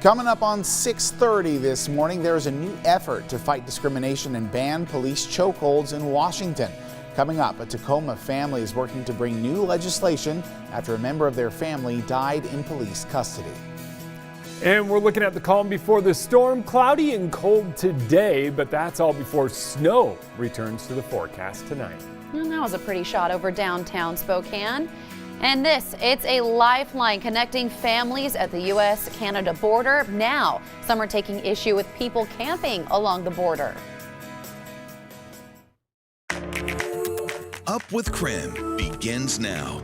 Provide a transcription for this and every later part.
Coming up on 6:30 this morning, there's a new effort to fight discrimination and ban police chokeholds in Washington. Coming up, a Tacoma family is working to bring new legislation after a member of their family died in police custody. And we're looking at the calm before the storm. Cloudy and cold today, but that's all before snow returns to the forecast tonight. And that was a pretty shot over downtown Spokane. And it's a lifeline connecting families at the U.S.-Canada border. Now, some are taking issue with people camping along the border. Up with KREM begins now.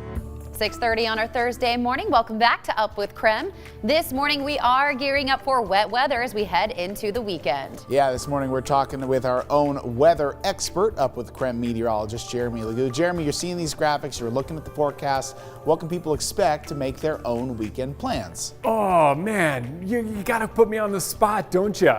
6:30 on our Thursday morning. Welcome back to Up with KREM. This morning we are gearing up for wet weather as we head into the weekend. Yeah, this morning we're talking with our own weather expert, Up with KREM meteorologist Jeremy Lagoo. Jeremy, you're seeing these graphics, you're looking at the forecast. What can people expect to make their own weekend plans? Oh man, you gotta put me on the spot, don't you?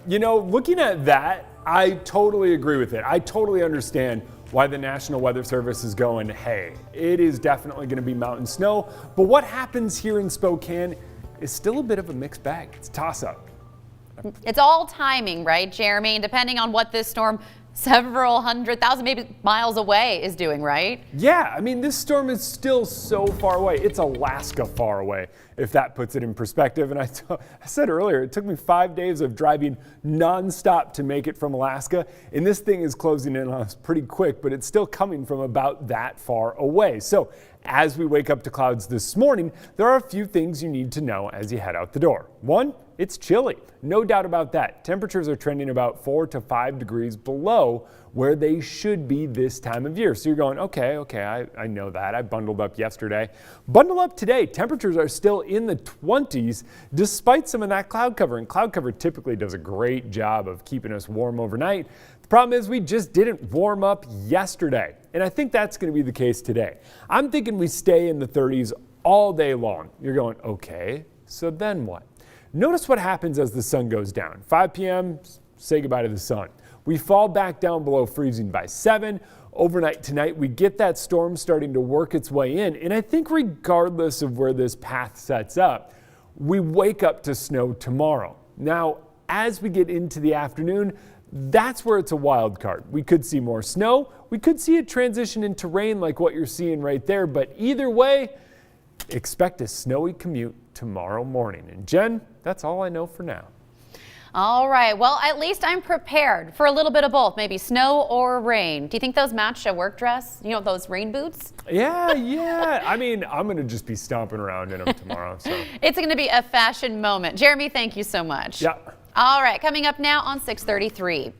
Looking at that, I totally agree with it. I totally understand why the National Weather Service is going, hey, it is definitely going to be mountain snow, but what happens here in Spokane is still a bit of a mixed bag. It's a toss-up. It's all timing, right, Jeremy? Depending on what this storm several 100,000 maybe miles away is doing, right? Yeah, I mean, this storm is still so far away. It's Alaska far away, if that puts it in perspective. And I said earlier, it took me 5 days of driving nonstop to make it from Alaska. And this thing is closing in on us pretty quick, but it's still coming from about that far away. So as we wake up to clouds this morning, there are a few things you need to know as you head out the door. One, it's chilly. No doubt about that. Temperatures are trending about 4 to 5 degrees below where they should be this time of year. So you're going, okay, I know that. I bundled up yesterday. Bundle up today. Temperatures are still in the 20s despite some of that cloud cover. And cloud cover typically does a great job of keeping us warm overnight. The problem is we just didn't warm up yesterday. And I think that's going to be the case today. I'm thinking we stay in the 30s all day long. You're going, okay, so then what? Notice what happens as the sun goes down. 5 p.m., say goodbye to the sun. We fall back down below freezing by 7. Overnight tonight, we get that storm starting to work its way in. And I think regardless of where this path sets up, we wake up to snow tomorrow. Now, as we get into the afternoon, that's where it's a wild card. We could see more snow. We could see it transition into rain like what you're seeing right there. But either way, expect a snowy commute tomorrow morning. And Jen, that's all I know for now. All right. Well, at least I'm prepared for a little bit of both, maybe snow or rain. Do you think those match a work dress? You know, those rain boots? Yeah. I mean, I'm going to just be stomping around in them tomorrow. So it's going to be a fashion moment. Jeremy, thank you so much. Yeah. All right. Coming up now on 6:33.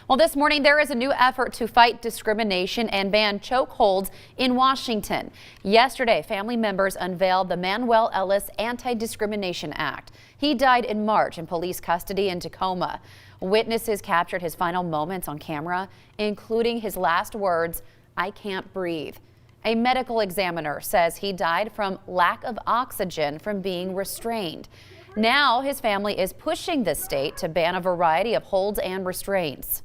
Well, this morning there is a new effort to fight discrimination and ban chokeholds in Washington. Yesterday, family members unveiled the Manuel Ellis Anti-Discrimination Act. He died in March in police custody in Tacoma. Witnesses captured his final moments on camera, including his last words, "I can't breathe." A medical examiner says he died from lack of oxygen from being restrained. Now his family is pushing the state to ban a variety of holds and restraints.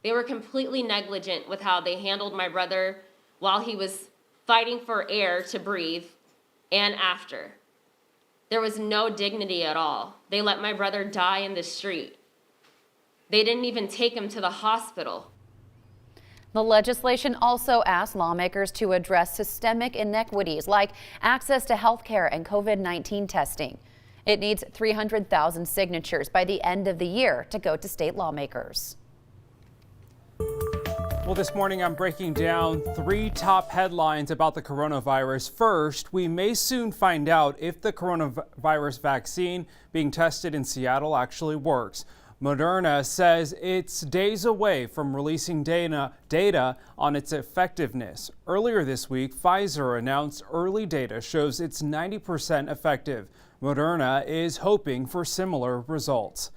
They were completely negligent with how they handled my brother while he was fighting for air to breathe and after. There was no dignity at all. They let my brother die in the street. They didn't even take him to the hospital. The legislation also asked lawmakers to address systemic inequities like access to health care and COVID-19 testing. It needs 300,000 signatures by the end of the year to go to state lawmakers. Well, this morning I'm breaking down 3 top headlines about the coronavirus. First, we may soon find out if the coronavirus vaccine being tested in Seattle actually works. Moderna says it's days away from releasing data on its effectiveness. Earlier this week, Pfizer announced early data shows it's 90% effective. Moderna is hoping for similar results.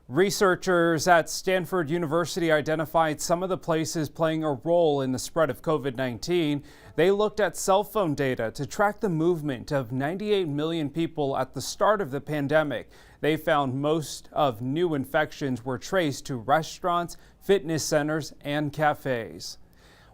Researchers at Stanford University identified some of the places playing a role in the spread of COVID-19. They looked at cell phone data to track the movement of 98 million people at the start of the pandemic. They found most of new infections were traced to restaurants, fitness centers, and cafes.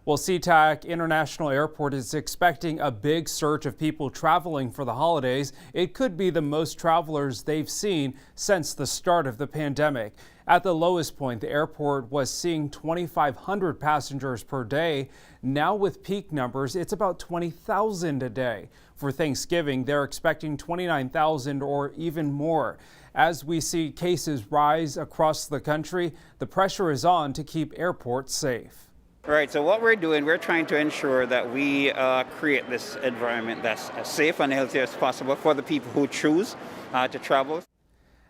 Well, SeaTac International Airport is expecting a big surge of people traveling for the holidays. It could be the most travelers they've seen since the start of the pandemic. At the lowest point, the airport was seeing 2,500 passengers per day. Now with peak numbers, it's about 20,000 a day. For Thanksgiving, they're expecting 29,000 or even more. As we see cases rise across the country, the pressure is on to keep airports safe. Right, so what we're doing, we're trying to ensure that we create this environment that's as safe and healthy as possible for the people who choose to travel.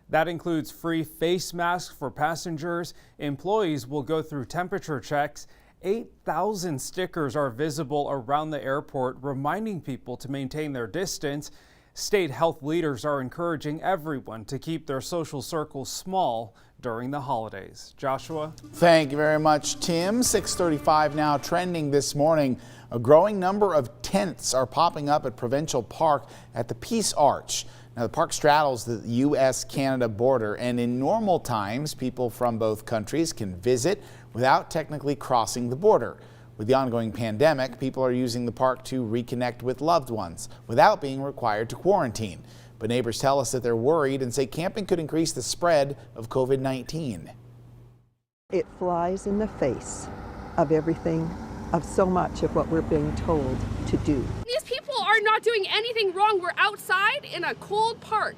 That includes free face masks for passengers. Employees will go through temperature checks. 8,000 stickers are visible around the airport, reminding people to maintain their distance. State health leaders are encouraging everyone to keep their social circles small during the holidays. Joshua? Thank you very much, Tim. 6:35 now, trending this morning. A growing number of tents are popping up at Provincial Park at the Peace Arch. Now, the park straddles the U.S.-Canada border, and in normal times, people from both countries can visit without technically crossing the border. With the ongoing pandemic, people are using the park to reconnect with loved ones without being required to quarantine. But neighbors tell us that they're worried and say camping could increase the spread of COVID-19. It flies in the face of everything, of so much of what we're being told to do. These people are not doing anything wrong. We're outside in a cold park.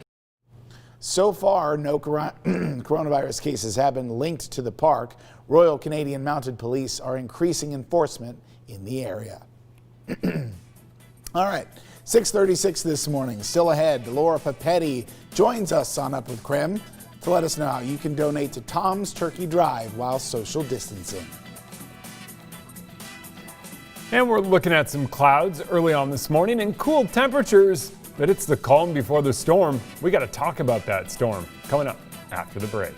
So far, no coronavirus cases have been linked to the park. Royal Canadian Mounted Police are increasing enforcement in the area. All right, 6:36 this morning. Still ahead, Laura Papetti joins us on Up with KREM to let us know how you can donate to Tom's Turkey Drive while social distancing. And we're looking at some clouds early on this morning and cool temperatures, but it's the calm before the storm. We got to talk about that storm coming up after the break.